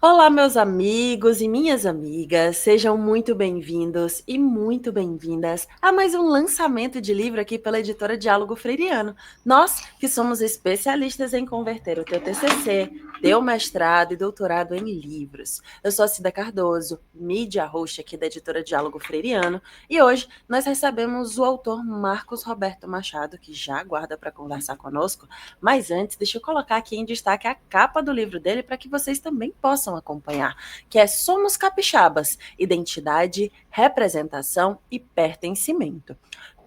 Olá, meus amigos e minhas amigas, sejam muito bem-vindos e muito bem-vindas a mais um lançamento de livro aqui pela editora Diálogo Freiriano. Nós, que somos especialistas em converter o teu TCC, teu mestrado e doutorado em livros. Eu sou a Cida Cardoso, mídia host aqui da editora Diálogo Freiriano, e hoje nós recebemos o autor Marcos Roberto Machado, que já aguarda para conversar conosco. Mas antes, deixa eu colocar aqui em destaque a capa do livro dele para que vocês também possam acompanhar, que é Somos Capixabas, Identidade, Representação e Pertencimento.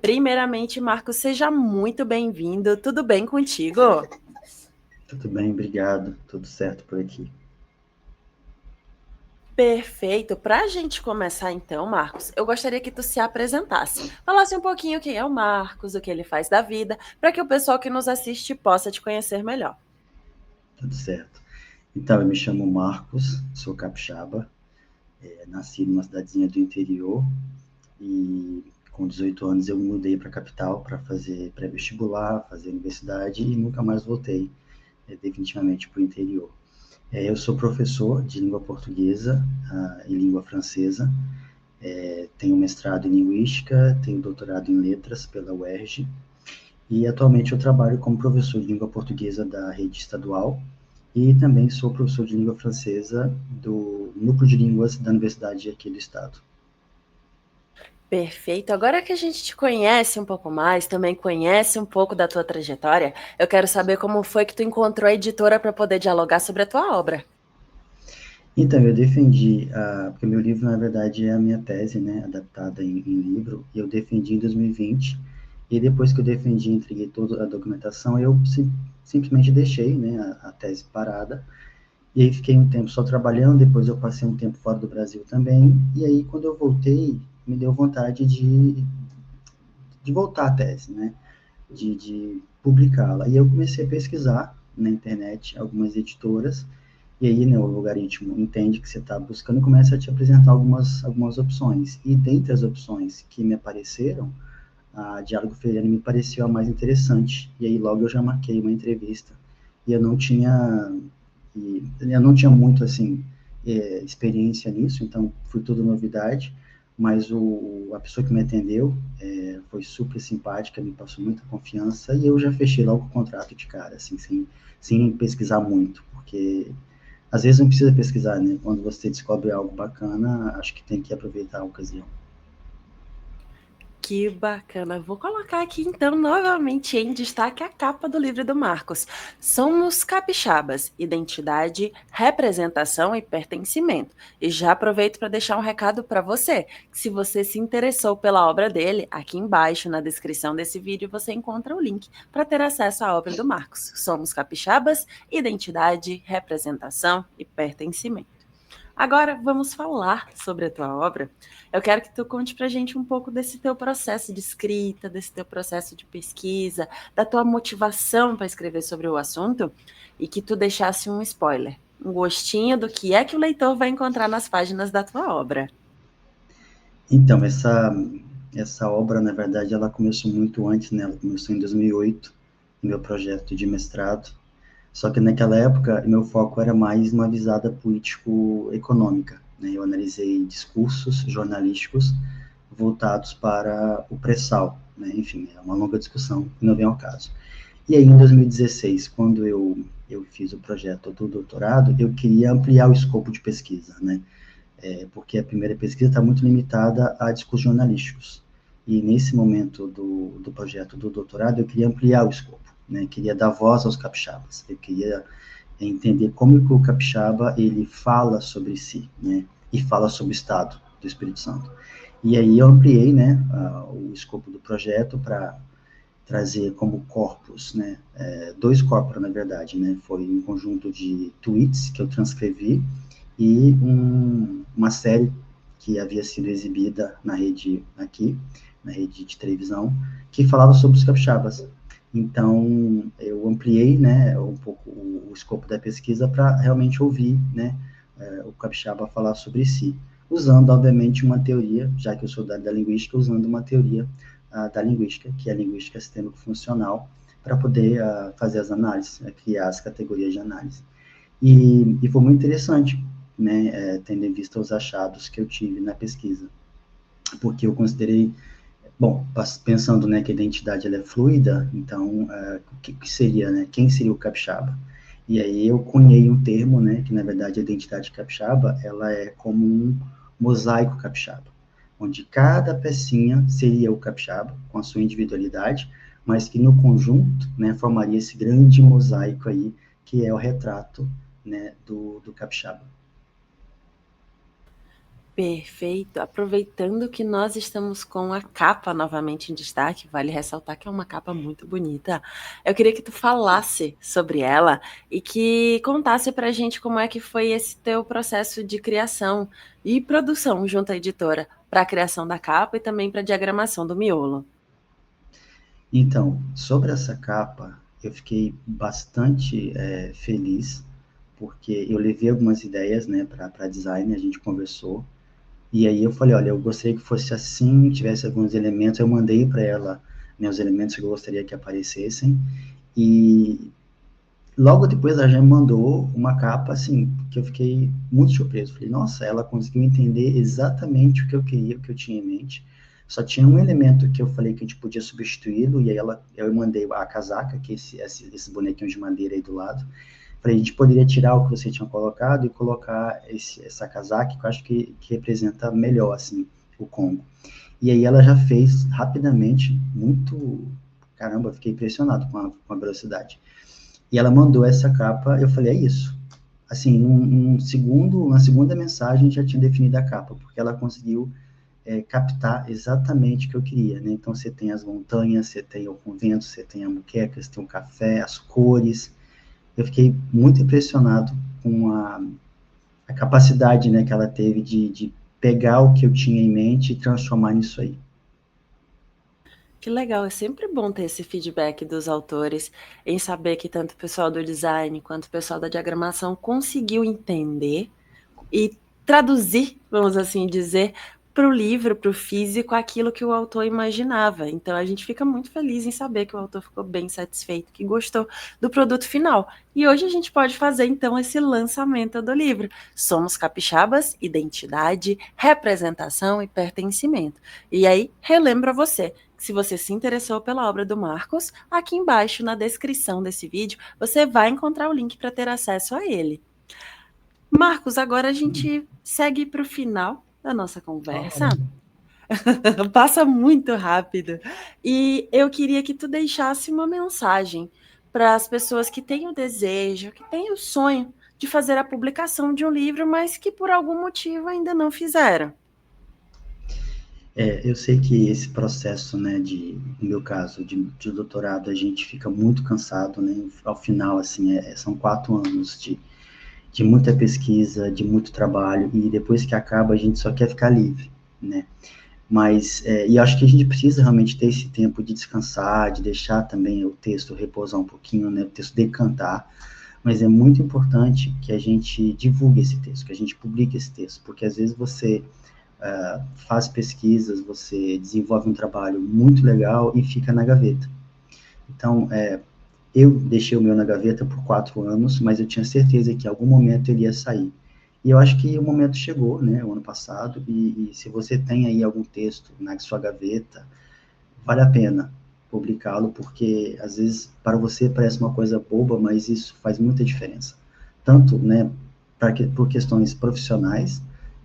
Primeiramente, Marcos, seja muito bem-vindo. Tudo bem contigo? Tudo bem, obrigado. Tudo certo por aqui. Perfeito. Para a gente começar então, Marcos, eu gostaria que tu se apresentasse. Falasse um pouquinho quem é o Marcos, o que ele faz da vida, para que o pessoal que nos assiste possa te conhecer melhor. Tudo certo. Então, eu me chamo Marcos, sou capixaba, nasci numa cidadezinha do interior e com 18 anos eu me mudei para a capital para fazer pré-vestibular, fazer universidade e nunca mais voltei definitivamente para o interior. Eu sou professor de língua portuguesa e língua francesa, tenho mestrado em linguística, tenho doutorado em letras pela UERJ e atualmente eu trabalho como professor de língua portuguesa da rede estadual e também sou professor de língua francesa do Núcleo de Línguas da Universidade aqui do Estado. Perfeito. Agora que a gente te conhece um pouco mais, também conhece um pouco da tua trajetória, eu quero saber como foi que tu encontrou a editora para poder dialogar sobre a tua obra. Então, eu defendi, porque meu livro, na verdade, é a minha tese, né, adaptada em livro, e eu defendi em 2020, e depois que eu defendi e entreguei toda a documentação, eu simplesmente deixei, né, a tese parada, e aí fiquei um tempo só trabalhando, depois eu passei um tempo fora do Brasil também, e aí quando eu voltei, me deu vontade de voltar à tese, né? De publicá-la. E eu comecei a pesquisar na internet algumas editoras, e aí né, o logaritmo entende que você está buscando e começa a te apresentar algumas opções. E dentre as opções que me apareceram, a Diálogo Freiriano me pareceu a mais interessante. E aí logo eu já marquei uma entrevista. E eu não tinha muito assim experiência nisso, então foi tudo novidade. Mas a pessoa que me atendeu foi super simpática, me passou muita confiança e eu já fechei logo o contrato de cara, assim, sem pesquisar muito, porque às vezes não precisa pesquisar, né? Quando você descobre algo bacana, acho que tem que aproveitar a ocasião. Que bacana. Vou colocar aqui então novamente em destaque a capa do livro do Marcos. Somos capixabas, identidade, representação e pertencimento. E já aproveito para deixar um recado para você, que se você se interessou pela obra dele, aqui embaixo na descrição desse vídeo você encontra o link para ter acesso à obra do Marcos. Somos capixabas, identidade, representação e pertencimento. Agora vamos falar sobre a tua obra. Eu quero que tu conte pra gente um pouco desse teu processo de escrita, desse teu processo de pesquisa, da tua motivação para escrever sobre o assunto e que tu deixasse um spoiler, um gostinho do que é que o leitor vai encontrar nas páginas da tua obra. Então, essa obra, na verdade, ela começou muito antes, né? Ela começou em 2008, no meu projeto de mestrado. Só que naquela época, meu foco era mais uma visada político-econômica, né? Eu analisei discursos jornalísticos voltados para o pré-sal, né? Enfim, é uma longa discussão, que não vem ao caso. E aí, em 2016, quando eu fiz o projeto do doutorado, eu queria ampliar o escopo de pesquisa, né? Porque a primeira pesquisa está muito limitada a discursos jornalísticos. E nesse momento do projeto do doutorado, eu queria ampliar o escopo, né? Queria dar voz aos capixabas, eu queria entender como que o capixaba ele fala sobre si, né? E fala sobre o estado do Espírito Santo. E aí eu ampliei, né, o escopo do projeto para trazer como corpus, né, dois corpos na verdade, né, foi um conjunto de tweets que eu transcrevi e uma série que havia sido exibida na rede aqui, na rede de televisão, que falava sobre os capixabas. Então, eu ampliei, né, um pouco o escopo da pesquisa para realmente ouvir, né, o capixaba falar sobre si, usando, obviamente, uma teoria, já que eu sou da linguística, usando uma teoria da linguística, que é a linguística sistêmico-funcional, para poder fazer as análises, criar as categorias de análise. E foi muito interessante, né, tendo em vista os achados que eu tive na pesquisa, porque eu considerei, bom, pensando, né, que a identidade ela é fluida, então o que seria, né, quem seria o capixaba? E aí eu cunhei um termo, né, que na verdade a identidade capixaba ela é como um mosaico capixaba, onde cada pecinha seria o capixaba com a sua individualidade, mas que no conjunto, né, formaria esse grande mosaico aí que é o retrato, né, do capixaba. Perfeito. Aproveitando que nós estamos com a capa novamente em destaque, vale ressaltar que é uma capa muito bonita. Eu queria que tu falasse sobre ela e que contasse para a gente como é que foi esse teu processo de criação e produção junto à editora para a criação da capa e também para a diagramação do miolo. Então, sobre essa capa, eu fiquei bastante feliz, porque eu levei algumas ideias, né, para design, a gente conversou, e aí eu falei, olha, eu gostaria que fosse assim, tivesse alguns elementos, eu mandei para ela, né, os elementos que eu gostaria que aparecessem, e logo depois ela já me mandou uma capa, assim, que eu fiquei muito surpreso. Falei, nossa, ela conseguiu entender exatamente o que eu queria, o que eu tinha em mente. Só tinha um elemento que eu falei que a gente podia substituí-lo, e aí eu mandei a casaca, que é esse bonequinho de madeira aí do lado. Falei, a gente poderia tirar o que você tinha colocado e colocar essa casaca, que eu acho que representa melhor, assim, o Congo. E aí ela já fez rapidamente, muito... Caramba, eu fiquei impressionado com a velocidade. E ela mandou essa capa, eu falei, é isso. Assim, na segunda mensagem já tinha definido a capa, porque ela conseguiu captar exatamente o que eu queria, né? Então você tem as montanhas, você tem o convento, você tem a muqueca, você tem o café, as cores. Eu fiquei muito impressionado com a capacidade, né, que ela teve de pegar o que eu tinha em mente e transformar nisso aí. Que legal, é sempre bom ter esse feedback dos autores, em saber que tanto o pessoal do design quanto o pessoal da diagramação conseguiu entender e traduzir, vamos assim dizer, para o livro, para o físico, aquilo que o autor imaginava. Então a gente fica muito feliz em saber que o autor ficou bem satisfeito, que gostou do produto final. E hoje a gente pode fazer então esse lançamento do livro. Somos Capixabas, Identidade, Representação e Pertencimento. E aí, relembro a você, que se você se interessou pela obra do Marcos, aqui embaixo na descrição desse vídeo, você vai encontrar o link para ter acesso a ele. Marcos, agora a gente segue para o final da nossa conversa. Olha. Passa muito rápido. E eu queria que tu deixasse uma mensagem para as pessoas que têm o desejo, que têm o sonho de fazer a publicação de um livro, mas que por algum motivo ainda não fizeram. Eu sei que esse processo, né, no meu caso, de doutorado, a gente fica muito cansado, né, ao final, assim, são 4 anos de muita pesquisa, de muito trabalho, e depois que acaba, a gente só quer ficar livre, né, mas, e acho que a gente precisa realmente ter esse tempo de descansar, de deixar também o texto repousar um pouquinho, né, o texto decantar, mas é muito importante que a gente divulgue esse texto, que a gente publique esse texto, porque às vezes você faz pesquisas, você desenvolve um trabalho muito legal e fica na gaveta. Então, eu deixei o meu na gaveta por 4 anos, mas eu tinha certeza que em algum momento ele ia sair. E eu acho que o momento chegou, né, o ano passado, e se você tem aí algum texto na sua gaveta, vale a pena publicá-lo, porque às vezes para você parece uma coisa boba, mas isso faz muita diferença. Tanto, né, por questões profissionais,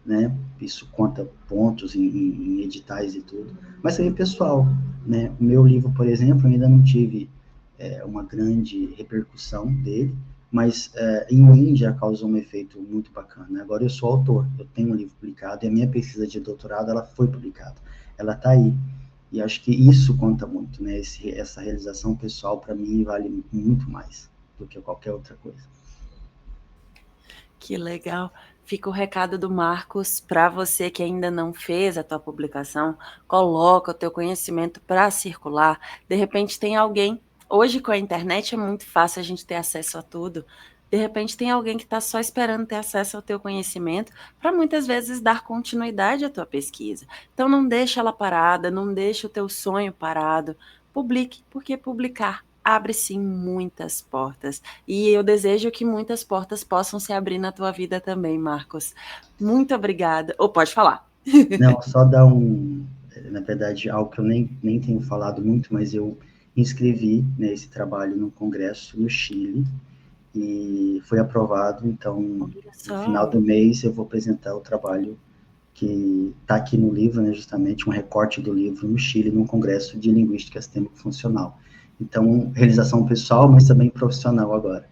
né, isso conta pontos em editais e tudo, mas também pessoal, né, o meu livro, por exemplo, eu ainda não tive uma grande repercussão dele, mas em mim já causou um efeito muito bacana. Agora eu sou autor, eu tenho um livro publicado e a minha pesquisa de doutorado ela foi publicada, ela está aí. E acho que isso conta muito, né? Essa realização pessoal, para mim, vale muito mais do que qualquer outra coisa. Que legal. Fica o recado do Marcos para você que ainda não fez a tua publicação, coloca o teu conhecimento para circular. De repente tem alguém, hoje com a internet é muito fácil a gente ter acesso a tudo. De repente tem alguém que está só esperando ter acesso ao teu conhecimento para muitas vezes dar continuidade à tua pesquisa. Então não deixa ela parada, não deixa o teu sonho parado. Publique, porque publicar abre sim muitas portas. E eu desejo que muitas portas possam se abrir na tua vida também, Marcos. Muito obrigada. Ou pode falar. Não, só dar na verdade, algo que eu nem tenho falado muito, mas eu inscrevi, né, esse trabalho no congresso no Chile e foi aprovado, então Olha no final só. do mês eu vou apresentar o trabalho que está aqui no livro, né, justamente um recorte do livro no Chile, num congresso de linguística sistêmico-funcional. Então, realização pessoal, mas também profissional agora.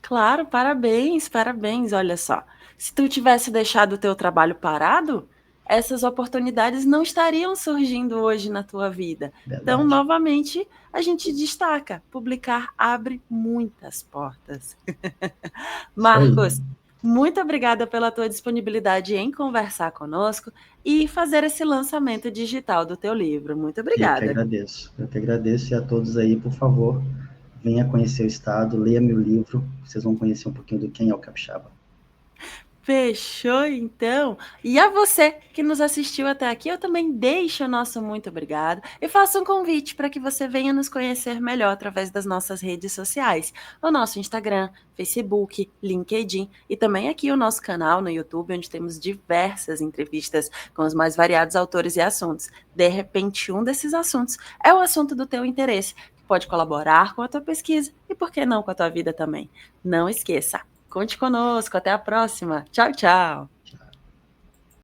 Claro, parabéns, parabéns. Olha só, se tu tivesse deixado o teu trabalho parado, essas oportunidades não estariam surgindo hoje na tua vida. Então, Verdade. novamente, a gente destaca, publicar abre muitas portas. Isso aí. Marcos, muito obrigada pela tua disponibilidade em conversar conosco e fazer esse lançamento digital do teu livro. Muito Eu que obrigada. agradeço. Eu que agradeço e a todos aí, por favor, venha conhecer o estado, leia meu livro, vocês vão conhecer um pouquinho do quem é o capixaba. Fechou, então. E a você que nos assistiu até aqui, eu também deixo o nosso muito obrigado e faço um convite para que você venha nos conhecer melhor através das nossas redes sociais, o nosso Instagram, Facebook, LinkedIn e também aqui o nosso canal no YouTube, onde temos diversas entrevistas com os mais variados autores e assuntos. De repente, um desses assuntos é o assunto do teu interesse, que pode colaborar com a tua pesquisa e, por que não, com a tua vida também. Não esqueça. Conte conosco. Até a próxima. Tchau, tchau.